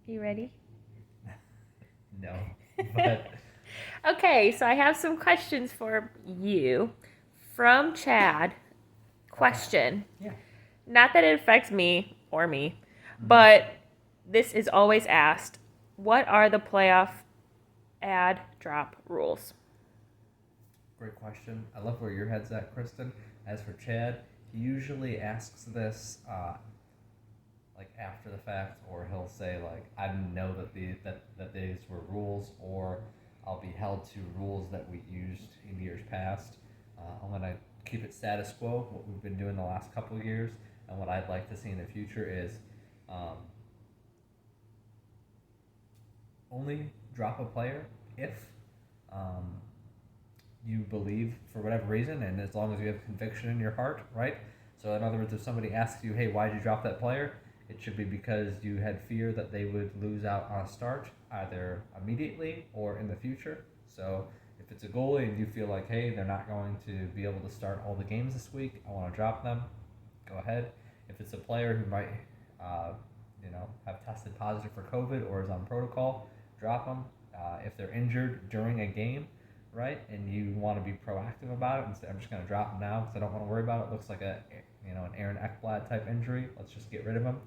You ready? No, but Okay, so I have some questions for you from Chad. okay, Question. yeah. Not that it affects me, Mm-hmm. but this is always asked. What are the playoff ad drop rules? Great question. I love where your head's at, Kristen. As for Chad, he usually asks this like after the fact, or he'll say like, "I didn't know that these were rules," or "I'll be held to rules that we used in years past." I'm gonna keep it status quo, what we've been doing the last couple of years, and what I'd like to see in the future is um, only drop a player if um, you believe for whatever reason, and as long as you have conviction in your heart, right? So, in other words, if somebody asks you, "Hey, why did you drop that player?" It should be because you had fear that they would lose out on a start, either immediately or in the future. So, if it's a goalie and you feel like, "Hey, they're not going to be able to start all the games this week, I want to drop them," go ahead. If it's a player who might, uh, have tested positive for COVID or is on protocol, drop them. If they're injured during a game, right, and you want to be proactive about it and say, "I'm just going to drop him now because I don't want to worry about it. It looks like an Aaron Ekblad type injury. Let's just get rid of him."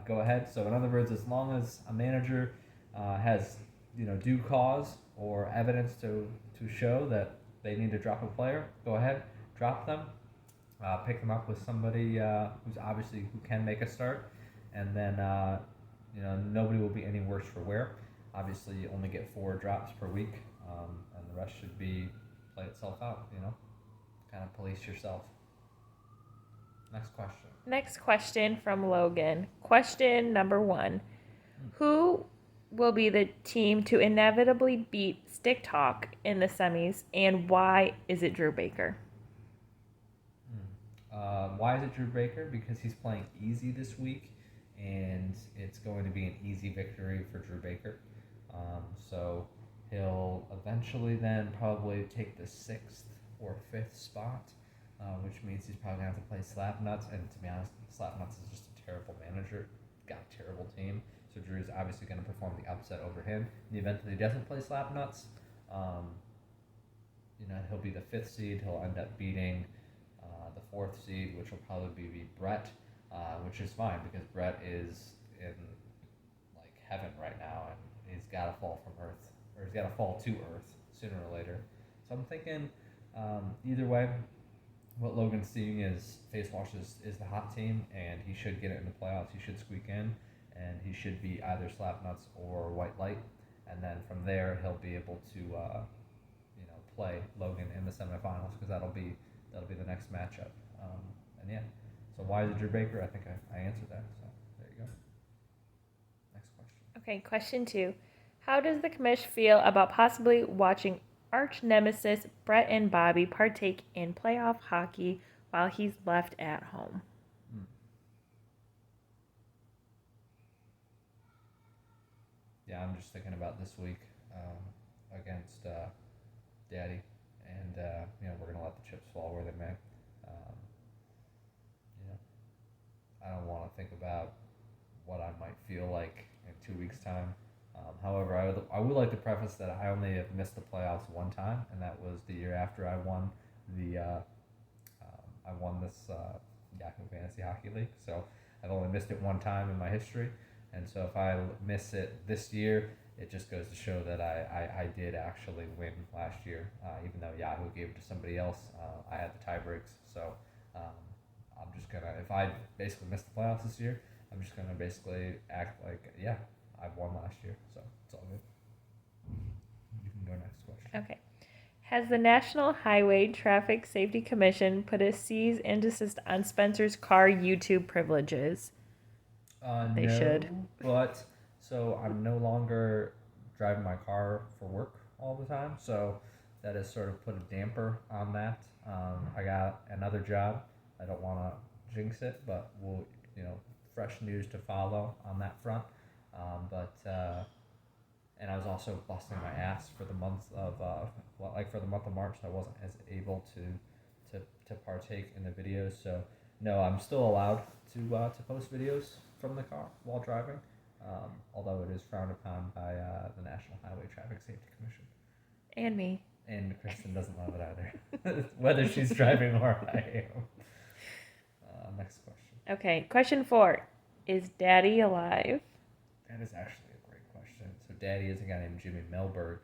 Go ahead. So in other words, as long as a manager has due cause or evidence to show that they need to drop a player, go ahead, drop them. Pick them up with somebody who's obviously who can make a start, and then nobody will be any worse for wear. Obviously, you only get 4 drops per week, and the rest should be play itself out. Kind of police yourself. Next question. Next question from Logan. Question number 1. Who will be the team to inevitably beat Stick Talk in the semis, and why is it Drew Baker? Why is it Drew Baker? Because he's playing easy this week, and it's going to be an easy victory for Drew Baker. So he'll eventually then probably take the 6th or 5th spot, which means he's probably going to have to play Slapnuts. And to be honest, Slapnuts is just a terrible manager, got a terrible team. So Drew's obviously going to perform the upset over him. In the event that he doesn't play Slapnuts, um, he'll be the 5th seed. He'll end up beating the 4th seed, which will probably be Brett, which is fine because Brett is in like heaven right now, and he's got to fall from Earth, or he's got to fall to Earth sooner or later. So I'm thinking either way, what Logan's seeing is Face Wash is the hot team, and he should get it in the playoffs. He should squeak in, and he should be either Slapnuts or White Light, and then from there he'll be able to play Logan in the semifinals because that'll be the next matchup. And yeah, so why is it Drew Baker? I think I answered that. So there you go. Next question. Okay, question 2. How does the commish feel about possibly watching arch nemesis Brett and Bobby partake in playoff hockey while he's left at home? Hmm. Yeah, I'm just thinking about this week against Daddy, and we're gonna let the chips fall where they may. Um, you know, I don't want to think about what I might feel like in 2 weeks' time. However, I would like to preface that I only have missed the playoffs one time, and that was the year after I won the this Yahoo Fantasy Hockey League. So I've only missed it one time in my history, and so if I miss it this year, it just goes to show that I did actually win last year, even though Yahoo gave it to somebody else. I had the tie breaks, so um, I'm just gonna if I basically missed the playoffs this year, I'm just gonna basically act like yeah, I've won last year, so it's all good. You can go next question. Okay. Has the National Highway Traffic Safety Commission put a cease and desist on Spencer's car YouTube privileges? They should. No, but so I'm no longer driving my car for work all the time, so that has sort of put a damper on that. I got another job. I don't want to jinx it, but we'll, you know, fresh news to follow on that front. But and I was also busting my ass for the month of like for the month of March. I wasn't as able to partake in the videos. So no, I'm still allowed to post videos from the car while driving. although it is frowned upon by the National Highway Traffic Safety Commission. And me. And Kristen doesn't love it either, whether she's driving or I am. Next question. Okay, question 4. Is Daddy alive? That is actually a great question. So, Daddy is a guy named Jimmy Melberg,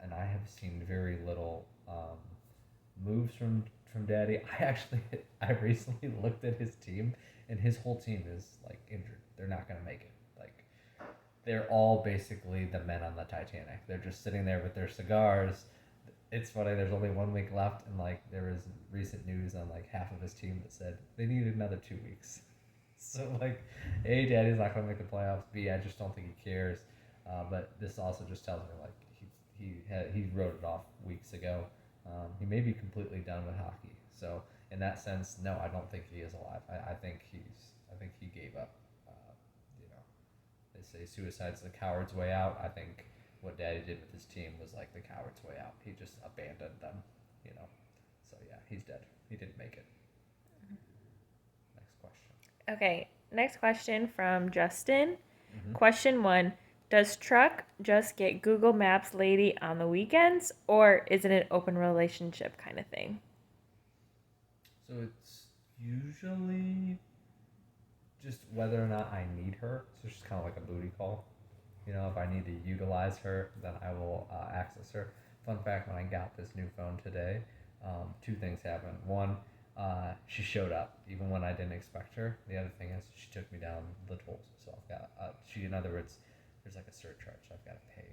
and I have seen very little moves from Daddy. I recently looked at his team, and his whole team is like injured. They're not gonna make it. Like, they're all basically the men on the Titanic. They're just sitting there with their cigars. It's funny. There's only 1 week left, and like there was recent news on like half of his team that said they need another 2 weeks. So like, A, Daddy's not gonna make the playoffs. B, I just don't think he cares. But this also just tells me like he wrote it off weeks ago. He may be completely done with hockey. So in that sense, no, I don't think he is alive. I think he gave up. You know, they say suicide's the coward's way out. I think what Daddy did with his team was like the coward's way out. He just abandoned them. You know, so yeah, he's dead. He didn't make it. Next question. Okay, next question from Justin. Mm-hmm. Question 1. Does Truck just get Google Maps lady on the weekends, or is it an open relationship kind of thing? So it's usually just whether or not I need her. So it's just kind of like a booty call. You know, if I need to utilize her, then I will access her. Fun fact, when I got this new phone today, 2 things happened. One, she showed up even when I didn't expect her. The other thing is she took me down the tolls. So I've got, in other words, there's like a surcharge. So I've got to pay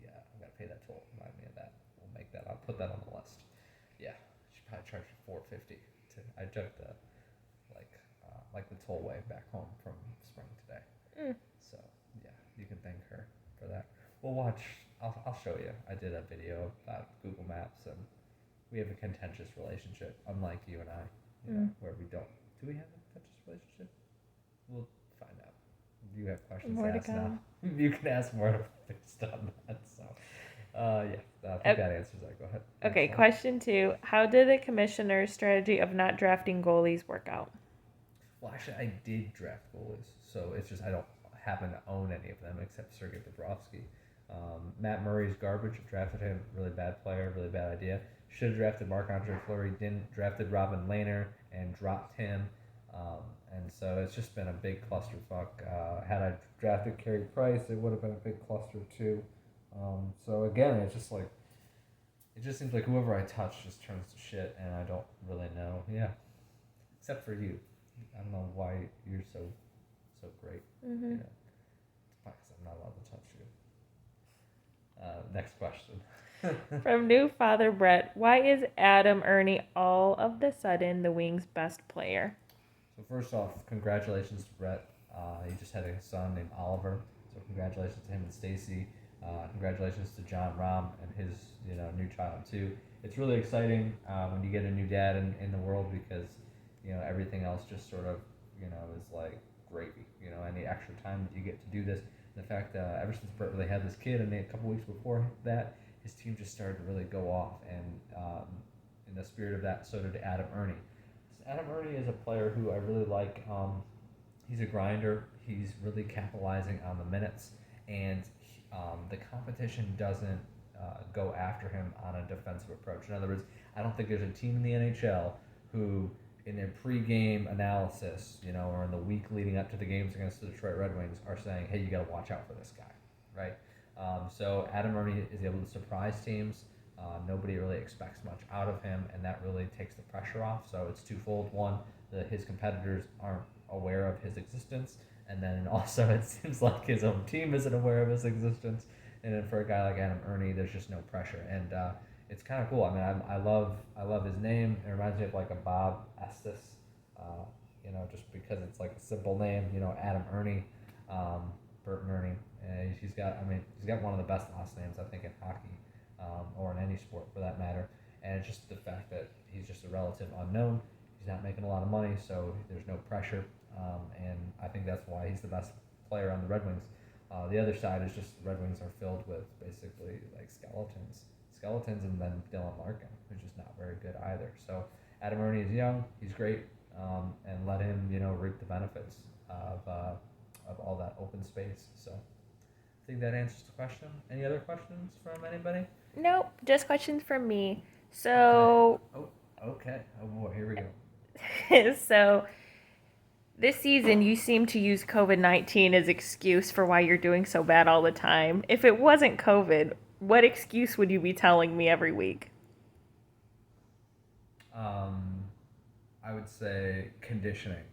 I've got to pay that toll. Remind me of that. I'll put that on the list. Yeah, she probably charged me $4.50. I took the like the tollway back home from Spring today. So yeah, you can thank her for that. We'll watch. I'll show you. I did a video about Google Maps, and we have a contentious relationship, unlike you and I, where we don't. Do we have a contentious relationship? We'll find out. You have questions More to to ask now. come. You can ask more based on that. So, yeah, I think that answers that. Go ahead. Okay, Next one. question 2. How did the commissioner's strategy of not drafting goalies work out? Well, actually, I did draft goalies, so it's just I don't happen to own any of them except Sergei Bobrovsky. Matt Murray's garbage. Drafted him. Really bad player. Really bad idea. Should have drafted Marc-Andre Fleury. Didn't. Drafted Robin Lehner and dropped him. And so it's just been a big clusterfuck. Had I drafted Carey Price, it would have been a big cluster too. So again, it's just like it just seems like whoever I touch just turns to shit, and I don't really know. Yeah, except for you. I don't know why you're so great. Mm-hmm. You know, it's probably because I'm not allowed to touch you. Next question. From new father Brett, why is Adam Ernie all of the sudden the Wings' best player? So first off, congratulations to Brett. He just had a son named Oliver. So congratulations to him and Stacy. Congratulations to John Rahm and his new child too. It's really exciting when you get a new dad in the world because everything else just sort of is like gravy. Any extra time that you get to do this. And the fact that ever since Brett really had this kid, and a couple weeks before that, his team just started to really go off. And in the spirit of that, so did Adam Ernie. Adam Ernie is a player who I really like. He's a grinder. He's really capitalizing on the minutes, and the competition doesn't go after him on a defensive approach. In other words, I don't think there's a team in the NHL who, in their pre-game analysis, or in the week leading up to the games against the Detroit Red Wings, are saying, "Hey, you got to watch out for this guy," right? So Adam Ernie is able to surprise teams. Nobody really expects much out of him, and that really takes the pressure off. So it's twofold. One, his competitors aren't aware of his existence, and then also it seems like his own team isn't aware of his existence. And then for a guy like Adam Ernie, there's just no pressure, and it's kind of cool. I mean, I love his name. It reminds me of like a Bob Estes, just because it's like a simple name. Adam Ernie, Burton Ernie. He's got one of the best last names I think in hockey. Or in any sport for that matter. And it's just the fact that he's just a relative unknown. He's not making a lot of money, so there's no pressure. And I think that's why he's the best player on the Red Wings. The other side is just the Red Wings are filled with basically like skeletons, and then Dylan Larkin, who's just not very good either. So Adam Ernie is young, he's great, and let him reap the benefits of of all that open space. So I think that answers the question. Any other questions from anybody? Nope, just questions from me. So, Okay. Oh, okay. Oh boy, here we go. so this season you seem to use COVID-19 as excuse for why you're doing so bad all the time. If it wasn't COVID, what excuse would you be telling me every week? I would say conditioning.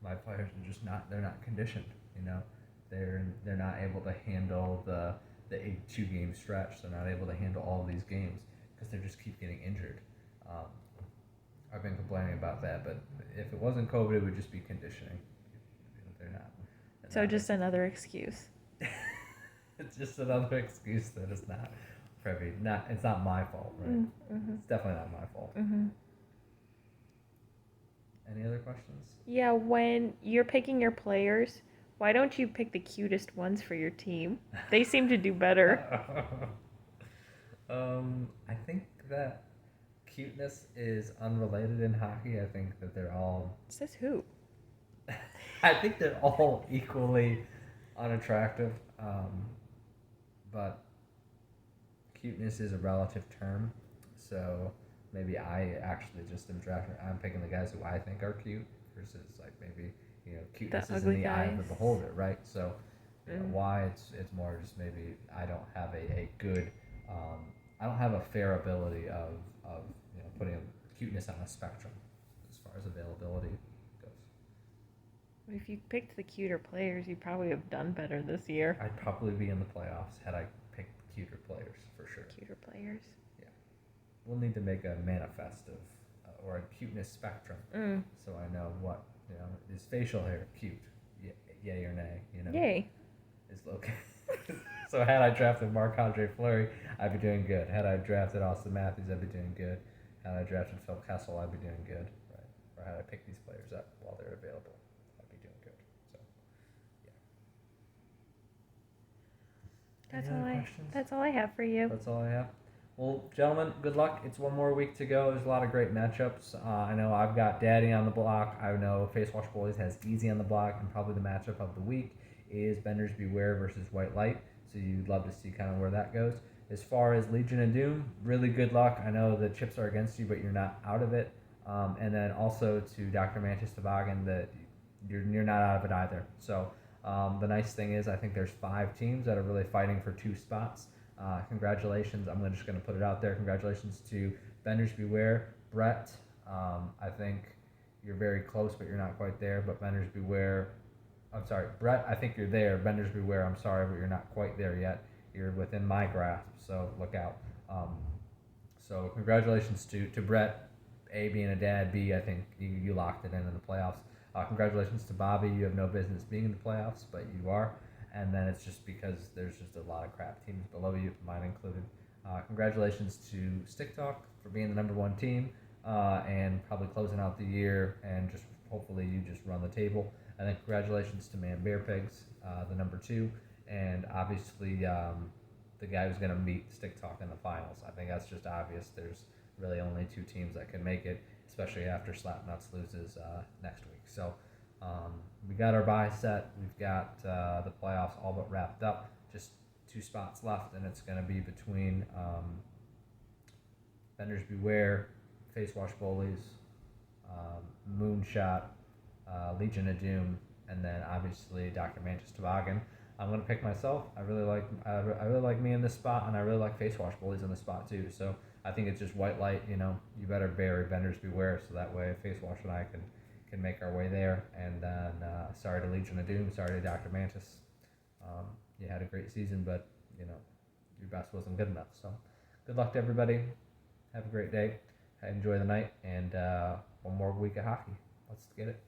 My players are just they're not conditioned. You know, they're not able to handle the 82 game stretch. They're not able to handle all of these games because they just keep getting injured. Um, I've been complaining about that, but if it wasn't COVID, it would just be conditioning. They're not. So just another excuse. It's just another excuse that it's not privy. Not it's not my fault, right? Mm-hmm. It's definitely not my fault. Mm-hmm. Any other questions? Yeah, when you're picking your players, why don't you pick the cutest ones for your team? They seem to do better. I think that cuteness is unrelated in hockey. I think that they're all. Says who? I think they're all equally unattractive. But cuteness is a relative term, so maybe I actually just am drafting. I'm picking the guys who I think are cute versus like maybe cuteness is in the eye of the beholder, right? So why it's more just maybe I don't have a good I don't have a fair ability of putting cuteness on a spectrum as far as availability goes. If you picked the cuter players, you probably have done better this year. I'd probably be in the playoffs had I picked cuter players for sure. Cuter players. Yeah, we'll need to make a manifest of or a cuteness spectrum, so I know what is facial hair cute, yay or nay, Yay. Is okay. So had I drafted Marc-Andre Fleury, I'd be doing good. Had I drafted Austin Matthews, I'd be doing good. Had I drafted Phil Kessel, I'd be doing good. Right? Or had I picked these players up while they're available, I'd be doing good. So, yeah. That's all I have for you. That's all I have. Well, gentlemen, good luck. It's one more week to go. There's a lot of great matchups. I know I've got Daddy on the block. I know Face Wash Boys has Easy on the block, and probably the matchup of the week is Benders Beware versus White Light. So you'd love to see kind of where that goes. As far as Legion of Doom, really good luck. I know the chips are against you, but you're not out of it. And then also to Dr. Manchester Toboggan, that you're not out of it either. So the nice thing is I think there's 5 teams that are really fighting for 2 spots. Congratulations. I'm just going to put it out there. Congratulations to Benders Beware. Brett, I think you're very close, but you're not quite there. But Benders Beware. I'm sorry, Brett, I think you're there. Benders Beware, I'm sorry, but you're not quite there yet. You're within my grasp, so look out. So congratulations to Brett, A, being a dad, B, I think you locked it in the playoffs. Congratulations to Bobby. You have no business being in the playoffs, but you are. And then it's just because there's just a lot of crap teams below you, mine included. Congratulations to Stick Talk for being the number 1 team and probably closing out the year, and just hopefully you just run the table. And then congratulations to Man Bear Pigs, the number 2, and obviously the guy who's going to meet Stick Talk in the finals. I think that's just obvious. There's really only 2 teams that can make it, especially after Slapnuts loses next week. So we got our bye set. We've got the playoffs all but wrapped up. Just 2 spots left, and it's going to be between Benders Beware, Face Wash Bullies, Moonshot, Legion of Doom, and then obviously Dr. Manchester Toboggan. I'm gonna pick myself. I really like me in this spot, and I really like Face Wash Bullies in this spot too. So I think it's just White Light. You better bury Benders Beware, so that way Face Wash and I can make our way there. And then sorry to Legion of Doom, sorry to Dr. Mantis. You had a great season, but your best wasn't good enough. So good luck to everybody. Have a great day. Enjoy the night, and one more week of hockey. Let's get it.